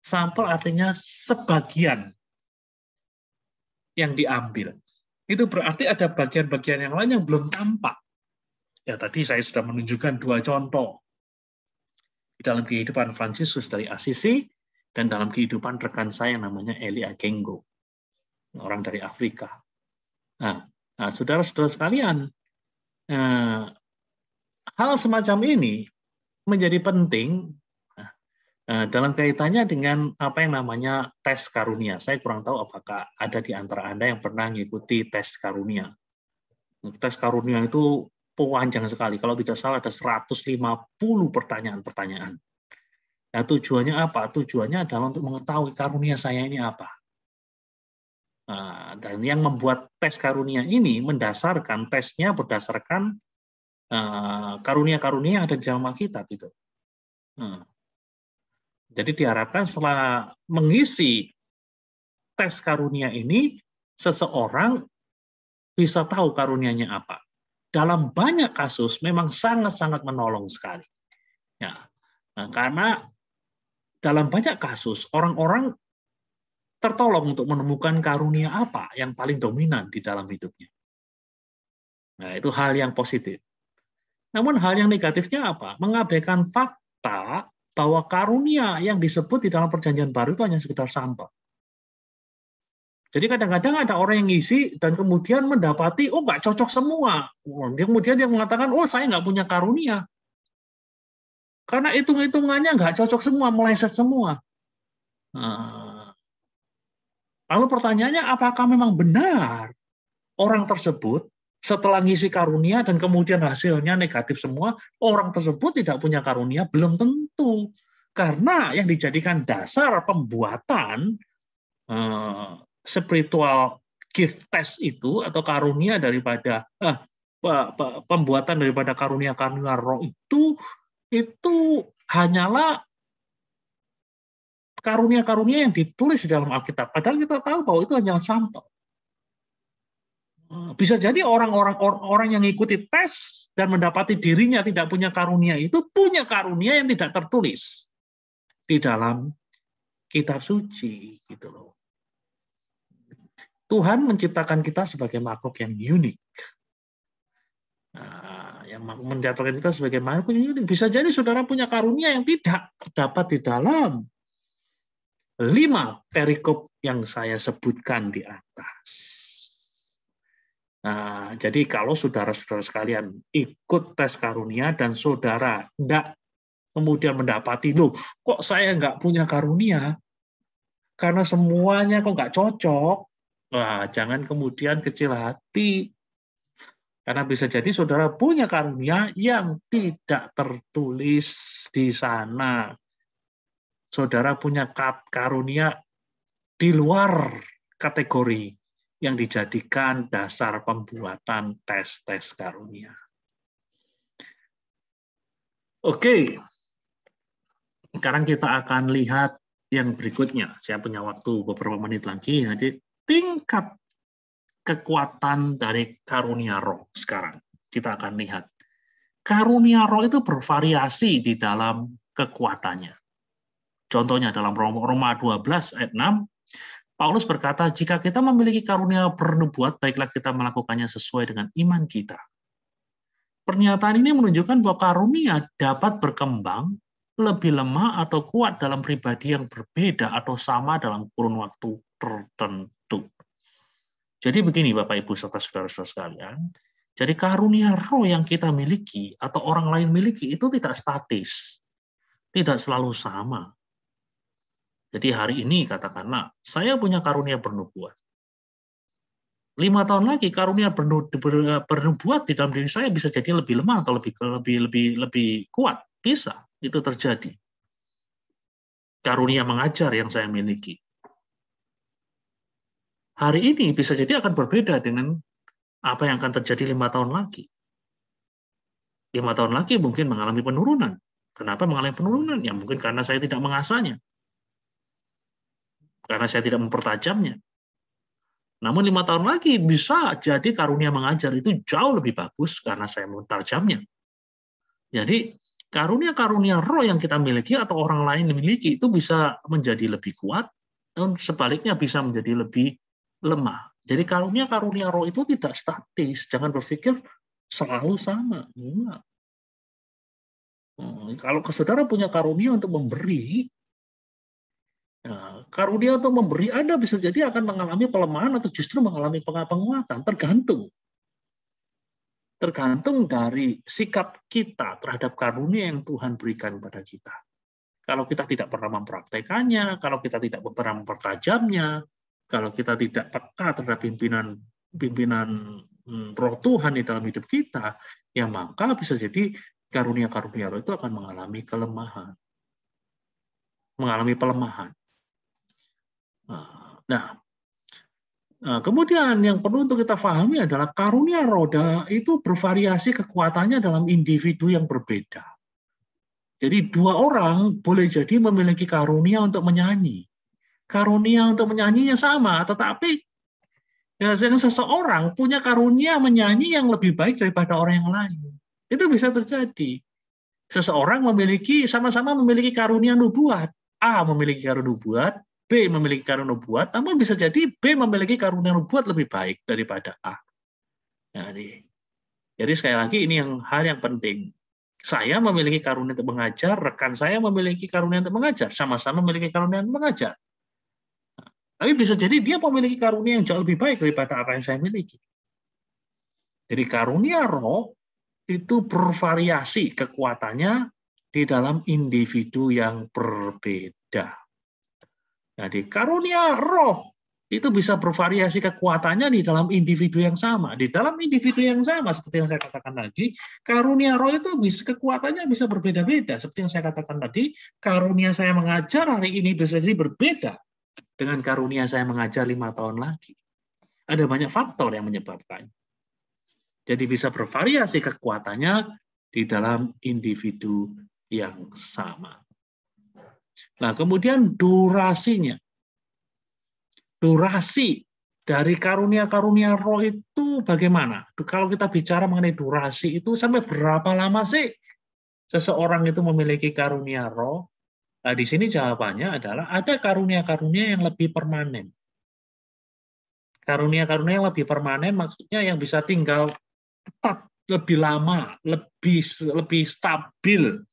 Sampel artinya sebagian yang diambil. Itu berarti ada bagian-bagian yang lain yang belum tampak. Ya, tadi saya sudah menunjukkan 2 contoh. Di dalam kehidupan Fransiskus dari Assisi, dan dalam kehidupan rekan saya yang namanya Eli Agengo, orang dari Afrika. Nah, saudara-saudara sekalian, hal semacam ini menjadi penting dalam kaitannya dengan apa yang namanya tes karunia. Saya kurang tahu apakah ada di antara Anda yang pernah mengikuti tes karunia. Tes karunia itu panjang sekali. Kalau tidak salah ada 150 pertanyaan-pertanyaan. Nah, tujuannya apa? Tujuannya adalah untuk mengetahui karunia saya ini apa. Dan yang membuat tes karunia ini tesnya berdasarkan karunia-karunia yang ada di dalam Alkitab itu. Jadi diharapkan setelah mengisi tes karunia ini, seseorang bisa tahu karunianya apa. Dalam banyak kasus memang sangat-sangat menolong sekali. Ya. Karena dalam banyak kasus orang-orang tertolong untuk menemukan karunia apa yang paling dominan di dalam hidupnya. Nah, itu hal yang positif. Namun hal yang negatifnya apa? Mengabaikan fakta bahwa karunia yang disebut di dalam Perjanjian Baru itu hanya sekedar sampel. Jadi kadang-kadang ada orang yang ngisi dan kemudian mendapati, nggak cocok semua. Kemudian dia mengatakan, saya nggak punya karunia. Karena hitung-hitungannya nggak cocok semua, meleset semua. Lalu pertanyaannya, apakah memang benar orang tersebut setelah ngisi karunia dan kemudian hasilnya negatif semua, orang tersebut tidak punya karunia? Belum tentu. Karena yang dijadikan dasar pembuatan spiritual gift test itu, atau karunia daripada pembuatan daripada karunia-karunia roh itu hanyalah karunia-karunia yang ditulis di dalam Alkitab. Padahal kita tahu bahwa itu hanya sampel. Bisa jadi orang yang mengikuti tes dan mendapati dirinya tidak punya karunia itu punya karunia yang tidak tertulis di dalam kitab suci, gitu loh. Tuhan menciptakan kita sebagai makhluk yang unik. Yang menciptakan kita sebagai makhluk yang unik. Bisa jadi saudara punya karunia yang tidak terdapat di dalam 5 perikop yang saya sebutkan di atas. Jadi kalau saudara-saudara sekalian ikut tes karunia dan saudara tidak kemudian mendapati, kok saya nggak punya karunia, karena semuanya kok nggak cocok, jangan kemudian kecil hati. Karena bisa jadi saudara punya karunia yang tidak tertulis di sana. Saudara punya karunia di luar kategori yang dijadikan dasar pembuatan tes-tes karunia. Oke, sekarang kita akan lihat yang berikutnya. Saya punya waktu beberapa menit lagi, jadi tingkat kekuatan dari karunia roh sekarang. Kita akan lihat. Karunia roh itu bervariasi di dalam kekuatannya. Contohnya dalam Roma 12 ayat 6, Paulus berkata, jika kita memiliki karunia bernubuat, baiklah kita melakukannya sesuai dengan iman kita. Pernyataan ini menunjukkan bahwa karunia dapat berkembang lebih lemah atau kuat dalam pribadi yang berbeda atau sama dalam kurun waktu tertentu. Jadi begini Bapak Ibu serta saudara-saudara sekalian, jadi karunia roh yang kita miliki atau orang lain miliki itu tidak statis, tidak selalu sama. Jadi hari ini katakanlah, saya punya karunia bernubuat. 5 tahun lagi karunia bernubuat di dalam diri saya bisa jadi lebih lemah atau lebih kuat. Bisa, itu terjadi. Karunia mengajar yang saya miliki. Hari ini bisa jadi akan berbeda dengan apa yang akan terjadi 5 tahun lagi. 5 tahun lagi mungkin mengalami penurunan. Kenapa mengalami penurunan? Ya mungkin karena saya tidak mengasahnya. Karena saya tidak mempertajamnya. Namun 5 tahun lagi bisa jadi karunia mengajar itu jauh lebih bagus karena saya mempertajamnya. Jadi karunia-karunia roh yang kita miliki atau orang lain miliki itu bisa menjadi lebih kuat dan sebaliknya bisa menjadi lebih lemah. Jadi karunia-karunia roh itu tidak statis. Jangan berpikir selalu sama. Enggak. Kalau saudara punya karunia untuk memberi, karunia untuk memberi Anda bisa jadi akan mengalami pelemahan atau justru mengalami penguatan, tergantung dari sikap kita terhadap karunia yang Tuhan berikan kepada kita. Kalau kita tidak pernah mempraktekannya, kalau kita tidak pernah mempertajamnya, kalau kita tidak peka terhadap pimpinan roh Tuhan di dalam hidup kita, ya maka bisa jadi karunia-karunia roh itu akan mengalami kelemahan, mengalami pelemahan. Nah, kemudian yang perlu untuk kita pahami adalah karunia roda itu bervariasi kekuatannya dalam individu yang berbeda. Jadi 2 orang boleh jadi memiliki karunia untuk menyanyi. Karunia untuk menyanyinya sama, tetapi ya, seseorang punya karunia menyanyi yang lebih baik daripada orang yang lain. Itu bisa terjadi. Seseorang sama-sama memiliki karunia nubuat. A memiliki karunia nubuat, B memiliki karunia nubuat, namun bisa jadi B memiliki karunia nubuat lebih baik daripada A. Jadi sekali lagi ini hal yang penting. Saya memiliki karunia untuk mengajar, rekan saya memiliki karunia untuk mengajar, sama-sama memiliki karunia untuk mengajar. Tapi bisa jadi dia memiliki karunia yang jauh lebih baik daripada apa yang saya miliki. Jadi karunia roh itu bervariasi kekuatannya di dalam individu yang berbeda. Jadi karunia roh itu bisa bervariasi kekuatannya di dalam individu yang sama. Di dalam individu yang sama, seperti yang saya katakan tadi, karunia roh itu kekuatannya bisa berbeda-beda. Seperti yang saya katakan tadi, karunia saya mengajar hari ini bisa jadi berbeda dengan karunia saya mengajar 5 tahun lagi. Ada banyak faktor yang menyebabkan. Jadi bisa bervariasi kekuatannya di dalam individu yang sama. Nah, kemudian durasinya. Durasi dari karunia-karunia roh itu bagaimana? Kalau kita bicara mengenai durasi itu sampai berapa lama sih seseorang itu memiliki karunia roh? Nah, di sini jawabannya adalah ada karunia-karunia yang lebih permanen. Karunia-karunia yang lebih permanen maksudnya yang bisa tinggal tetap lebih lama, lebih stabil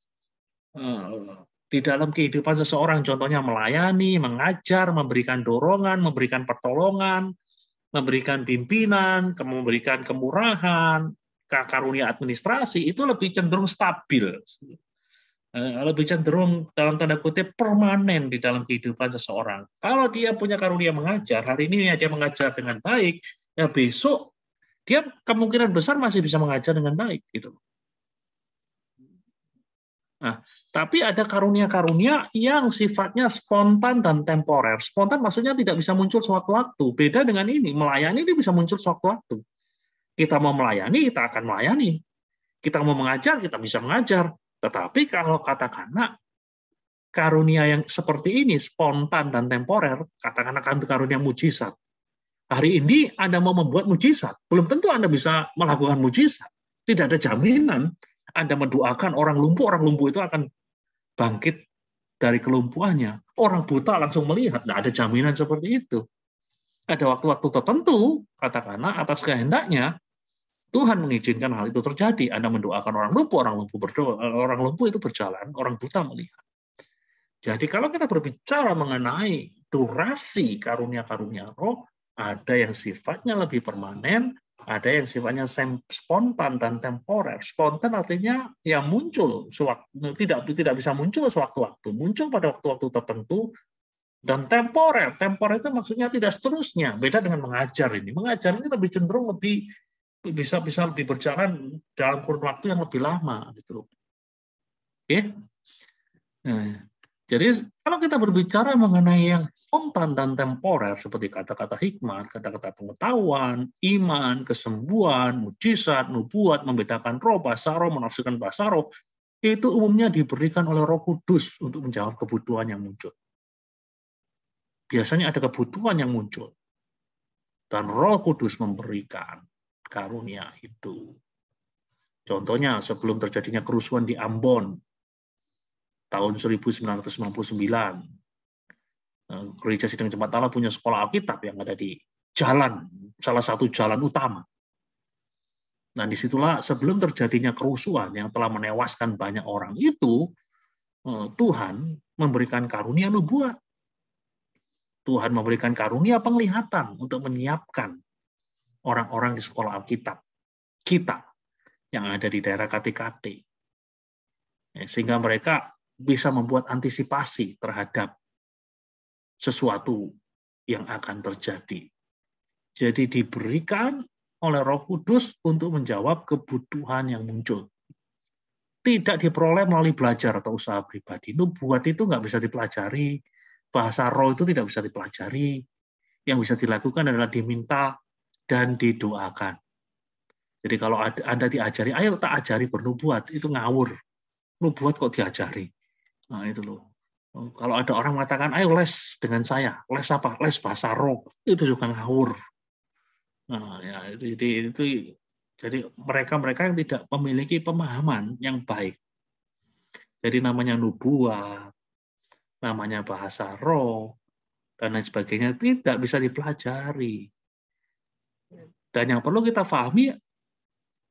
di dalam kehidupan seseorang, contohnya melayani, mengajar, memberikan dorongan, memberikan pertolongan, memberikan pimpinan, memberikan kemurahan, karunia administrasi, itu lebih cenderung stabil, lebih cenderung dalam tanda kutip permanen di dalam kehidupan seseorang. Kalau dia punya karunia mengajar, hari ini dia mengajar dengan baik, ya besok dia kemungkinan besar masih bisa mengajar dengan baik gitu. Nah, tapi ada karunia-karunia yang sifatnya spontan dan temporer. Spontan maksudnya tidak bisa muncul sewaktu-waktu. Beda dengan ini, melayani ini bisa muncul sewaktu-waktu. Kita mau melayani, kita akan melayani. Kita mau mengajar, kita bisa mengajar. Tetapi kalau katakanlah karunia yang seperti ini, spontan dan temporer, katakanlah karunia mujizat. Hari ini Anda mau membuat mujizat, belum tentu Anda bisa melakukan mujizat. Tidak ada jaminan Anda mendoakan orang lumpuh itu akan bangkit dari kelumpuhannya. Orang buta langsung melihat, tidak ada jaminan seperti itu. Ada waktu-waktu tertentu, katakanlah atas kehendaknya, Tuhan mengizinkan hal itu terjadi. Anda mendoakan orang lumpuh berdoa, orang lumpuh itu berjalan, orang buta melihat. Jadi kalau kita berbicara mengenai durasi karunia-karunia roh, ada yang sifatnya lebih permanen, ada yang sifatnya spontan dan temporer. Spontan artinya yang muncul tidak bisa muncul sewaktu-waktu, muncul pada waktu-waktu tertentu. Dan temporer itu maksudnya tidak seterusnya. Beda dengan mengajar ini. Mengajar ini lebih cenderung bisa lebih berjalan dalam kurun waktu yang lebih lama gitu. Oke. Nah, jadi kalau kita berbicara mengenai yang spontan dan temporer seperti kata-kata hikmat, kata-kata pengetahuan, iman, kesembuhan, mujizat, nubuat, membedakan roh, bahasa roh, menafsirkan bahasa roh, itu umumnya diberikan oleh Roh Kudus untuk menjawab kebutuhan yang muncul. Biasanya ada kebutuhan yang muncul dan Roh Kudus memberikan karunia itu. Contohnya sebelum terjadinya kerusuhan di Ambon tahun 1999, Gereja Sidang Jemaat Allah punya sekolah Alkitab yang ada di jalan, salah satu jalan utama. Nah, disitulah sebelum terjadinya kerusuhan yang telah menewaskan banyak orang itu, Tuhan memberikan karunia nubuat. Tuhan memberikan karunia penglihatan untuk menyiapkan orang-orang di sekolah Alkitab kita yang ada di daerah KTKT. Sehingga mereka bisa membuat antisipasi terhadap sesuatu yang akan terjadi. Jadi diberikan oleh Roh Kudus untuk menjawab kebutuhan yang muncul. Tidak diperoleh melalui belajar atau usaha pribadi. Nubuat itu nggak bisa dipelajari. Bahasa roh itu tidak bisa dipelajari. Yang bisa dilakukan adalah diminta dan didoakan. Jadi kalau Anda diajari, ayo tak ajari bernubuat, itu ngawur. Nubuat kok diajari. Nah itu loh. Kalau ada orang mengatakan, ayo les dengan saya. Les apa? Les bahasa roh. Itu juga ngawur. Nah, ya, itu jadi mereka yang tidak memiliki pemahaman yang baik. Jadi namanya nubuat, namanya bahasa roh, dan lain sebagainya tidak bisa dipelajari. Dan yang perlu kita pahami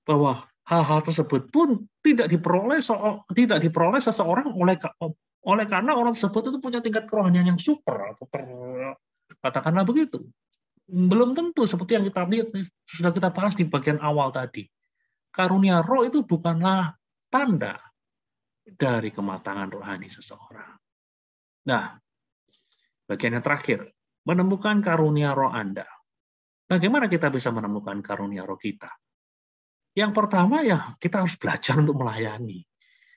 bahwa hal-hal tersebut pun tidak diperoleh seseorang oleh karena orang tersebut itu punya tingkat kerohanian yang super atau katakanlah begitu. Belum tentu seperti yang kita lihat sudah kita bahas di bagian awal tadi. Karunia roh itu bukanlah tanda dari kematangan rohani seseorang. Nah, bagian yang terakhir, menemukan karunia roh Anda. Bagaimana kita bisa menemukan karunia roh kita? Yang pertama ya kita harus belajar untuk melayani.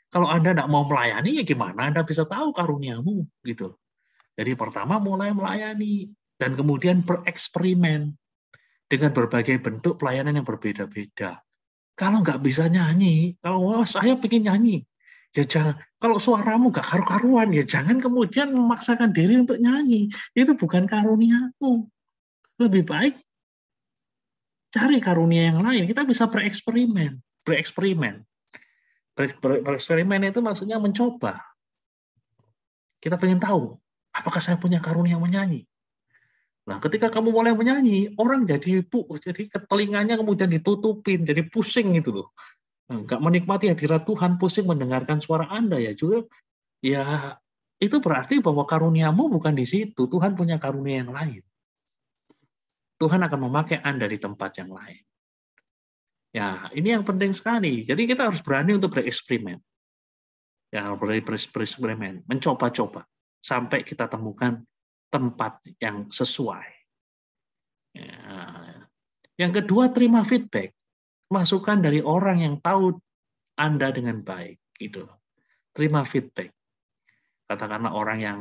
Kalau Anda tidak mau melayani, ya gimana Anda bisa tahu karuniamu? Gitu. Jadi pertama mulai melayani, dan kemudian bereksperimen dengan berbagai bentuk pelayanan yang berbeda-beda. Kalau nggak bisa nyanyi, kalau saya ingin nyanyi, ya jangan. Kalau suaramu nggak karu-karuan, ya jangan kemudian memaksakan diri untuk nyanyi. Itu bukan karuniamu. Lebih baik cari karunia yang lain. Kita bisa bereksperimen. Bereksperimen itu maksudnya mencoba. Kita pengen tahu, apakah saya punya karunia menyanyi? Nah, ketika kamu mulai menyanyi, orang jadi telinganya kemudian ditutupin, jadi pusing gitu loh. Nggak menikmati hadirat Tuhan, pusing mendengarkan suara Anda ya juga. Ya, itu berarti bahwa karuniamu bukan di situ. Tuhan punya karunia yang lain. Tuhan akan memakai Anda di tempat yang lain. Ya, ini yang penting sekali. Jadi kita harus berani untuk bereksperimen. Ya, berani bereksperimen, mencoba-coba sampai kita temukan tempat yang sesuai. Ya. Yang kedua, terima feedback, masukan dari orang yang tahu Anda dengan baik, gitu. Terima feedback. Katakanlah orang yang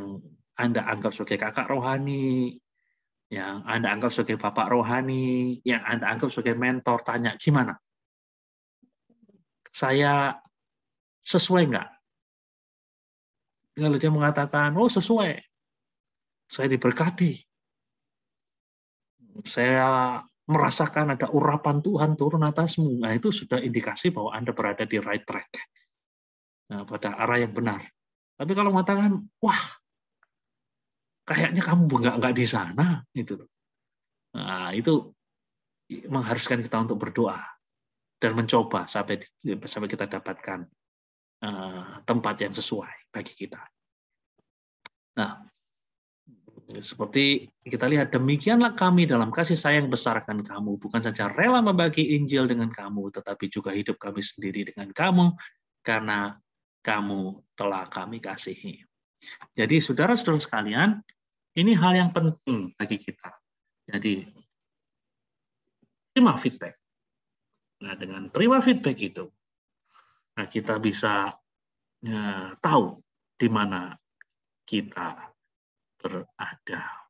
Anda anggap sebagai kakak rohani, yang Anda anggap sebagai bapak rohani, yang Anda anggap sebagai mentor, tanya, gimana? Saya sesuai nggak? Kalau dia mengatakan, oh sesuai, saya diberkati, saya merasakan ada urapan Tuhan turun atasmu, nah itu sudah indikasi bahwa Anda berada di right track, nah, pada arah yang benar. Tapi kalau mengatakan, wah, kayaknya kamu nggak di sana, itu, nah, itu mengharuskan kita untuk berdoa dan mencoba sampai kita dapatkan tempat yang sesuai bagi kita. Nah, seperti kita lihat, demikianlah kami dalam kasih sayang besarkan kamu, bukan saja rela membagi Injil dengan kamu, tetapi juga hidup kami sendiri dengan kamu, karena kamu telah kami kasihi. Jadi saudara-saudara sekalian, ini hal yang penting bagi kita. Jadi, terima feedback. Nah, dengan terima feedback itu, nah kita bisa tahu di mana kita berada.